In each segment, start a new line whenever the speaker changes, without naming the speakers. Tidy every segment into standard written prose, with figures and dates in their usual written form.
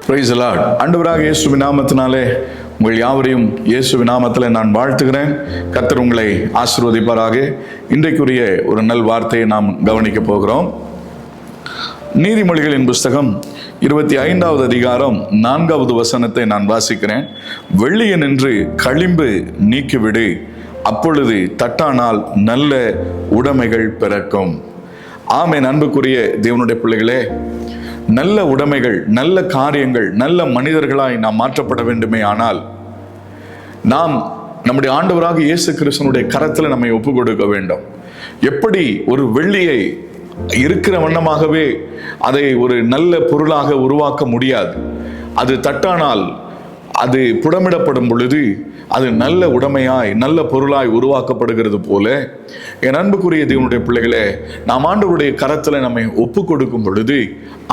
Praise the Lord. ஆண்டவராக இயேசுவின் நாமத்தினாலே உங்கள் யாவரையும் இயேசுவின் நாமத்தில் நான் வாழ்த்துகிறேன். கர்த்தர் உங்களை ஆசீர்வதிப்பாராக. இன்றைக்குரிய ஒரு நல் வார்த்தையை நாம் கவனிக்க போகிறோம். நீதிமொழிகளின் புஸ்தகம் 25வது அதிகாரம் 4வது வசனத்தை நான் வாசிக்கிறேன். வெள்ளியை நின்று களிம்பு நீக்கிவிடு, அப்பொழுது தட்டானால் நல்ல உடைமைகள் பிறக்கும். ஆமென். அன்புக்குரிய தேவனுடைய பிள்ளைகளே, நல்ல உடைமைகள், நல்ல காரியங்கள், நல்ல மனிதர்களாய் நாம் மாற்றப்பட வேண்டுமே ஆனால் நாம் நம்முடைய ஆண்டவராக இயேசு கிறிஸ்துவினுடைய கரத்தில் நம்மை ஒப்பு கொடுக்க வேண்டும். எப்படி ஒரு வெள்ளியை இருக்கிற வண்ணமாகவே அதை ஒரு நல்ல பொருளாக உருவாக்க முடியாது. அது தட்டானால், அது புடமிடப்படும் பொழுது அது நல்ல உடைமையாய் நல்ல பொருளாய் உருவாக்கப்படுகிறது போல, என் அன்புக்குரிய தேவனுடைய பிள்ளைகளே, நாம் ஆண்டவருடைய கரத்தில் நம்மை ஒப்பு கொடுக்கும் பொழுது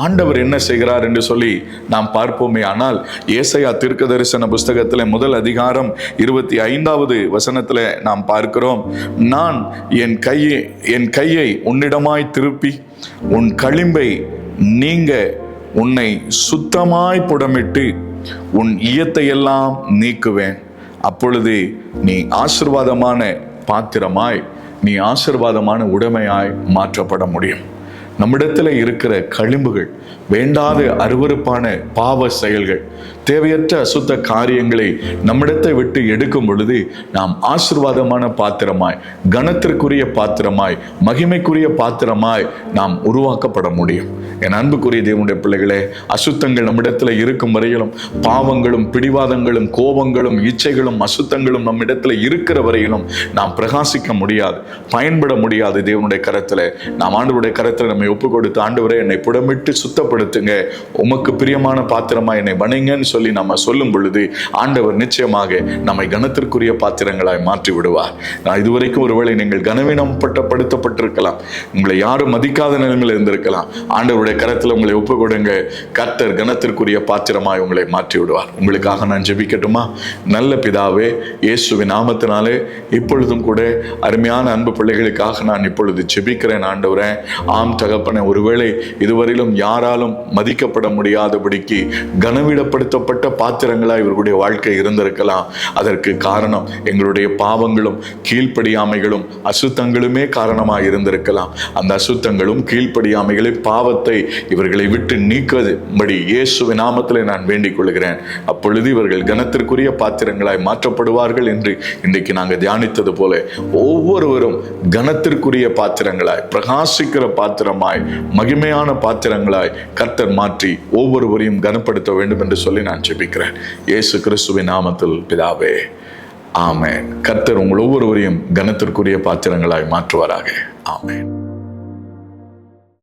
ஆண்டவர் என்ன செய்கிறார் என்று சொல்லி நாம் பார்ப்போமே ஆனால், ஏசாயா தீர்க்கதரிசன புஸ்தகத்தில் முதல் அதிகாரம் 25வது வசனத்தில் நாம் பார்க்கிறோம். நான் என் கையை உன்னிடமாய் திருப்பி உன் களிம்பை நீங்க உன்னை சுத்தமாய் புடமிட்டு உன் ஈயத்தை எல்லாம் நீக்குவேன். அப்பொழுது நீ ஆசீர்வாதமான பாத்திரமாய், நீ ஆசீர்வாதமான உடைமையாய் மாற்றப்பட முடியும். நம்மிடத்தில் இருக்கிற களிம்புகள், வேண்டாத அருவருப்பான பாவ செயல்கள், தேவையற்ற அசுத்த காரியங்களை நம்மிடத்தை விட்டு எடுக்கும் பொழுது நாம் ஆசீர்வாதமான பாத்திரமாய், கனத்திற்குரிய பாத்திரமாய், மகிமைக்குரிய பாத்திரமாய் நாம் உருவாக்கப்பட முடியும். என் அன்புக்குரிய தேவனுடைய பிள்ளைகளே, அசுத்தங்கள் நம்மிடத்தில் இருக்கும் வரையிலும், பாவங்களும் பிடிவாதங்களும் கோபங்களும் இச்சைகளும் அசுத்தங்களும் நம்மிடத்தில் இருக்கிற வரையிலும் நாம் பிரகாசிக்க முடியாது, பயன்பட முடியாது. தேவனுடைய கரத்தில் நாம் ஆண்டவருடைய கரத்தில் நம்மை ஒப்பு கொடுத்து, ஆண்டவரே என்னை புடமிட்டு சுத்தப்படுத்துங்க, உமக்கு பிரியமான பாத்திரமாய் என்னை வணங்கன்னு சொல்லி நம்ம சொல்லும் பொழுது ஆண்டவர் நிச்சயமாக நம்மை கனத்திற்குரிய பாத்திரங்களாய் மாற்றி விடுவார். நான் இதுவரைக்கும் ஒருவேளை நீங்கள் கனவீனப்படுத்தப்பட்டிருக்கலாம், உங்களை யாரும் மதிக்காத நிலைமையில் இருந்திருக்கலாம். ஆண்டவருடைய கரத்தில் உங்களை ஒப்பு கொடுங்க, கர்த்தர் கனத்திற்குரிய பாத்திரமாய் உங்களை மாற்றி விடுவார். உங்களுக்காக நான் ஜெபிக்கட்டுமா? நல்ல பிதாவே, இயேசுவின் நாமத்தினாலே இப்பொழுதும் கூட அருமையான அன்பு பிள்ளைகளுக்காக நான் இப்பொழுது ஜெபிக்கிறேன். ஆண்டவரே, ஆம் தகப்பனே, ஒருவேளை இதுவரையிலும் யாராலும் மதிக்கப்பட முடியாதபடிக்கு கனவீனப்படுத்தப்பட்ட பாத்திரங்களா இவர்களுடைய வாழ்க்கை இருந்திருக்கலாம். அதற்கு காரணம் எங்களுடைய பாவங்களும் கீழ்ப்படியாமைகளும் அசுத்தங்களுமே காரணமாக இருந்திருக்கலாம். அந்த அசுத்தங்களும் கீழ்ப்படியாமைகளும் பாவத்தை இவர்களை விட்டு நீக்கும்படி இயேசுவின் நாமத்திலே நான் வேண்டிக் கொள்கிறேன். அப்பொழுது இவர்கள் கனத்திற்குரிய பாத்திரங்களாய் மாற்றப்படுவார்கள் என்று இன்றைக்கு நாங்கள் தியானித்தது போல ஒவ்வொருவரும் கனத்திற்குரிய பாத்திரங்களாய், பிரகாசிக்கிற பாத்திரமாய், மகிமையான பாத்திரங்களாய் கர்த்தர் மாற்றி ஒவ்வொருவரையும் கனப்படுத்த வேண்டும் என்று சொல்லி நான் ஜெபிக்கிறேன். இயேசு கிறிஸ்துவின் நாமத்தில் பிதாவே, ஆமென். கர்த்தர் உங்கள் ஒவ்வொருவரையும் கனத்திற்குரிய பாத்திரங்களாய் மாற்றுவாராக. ஆமென்.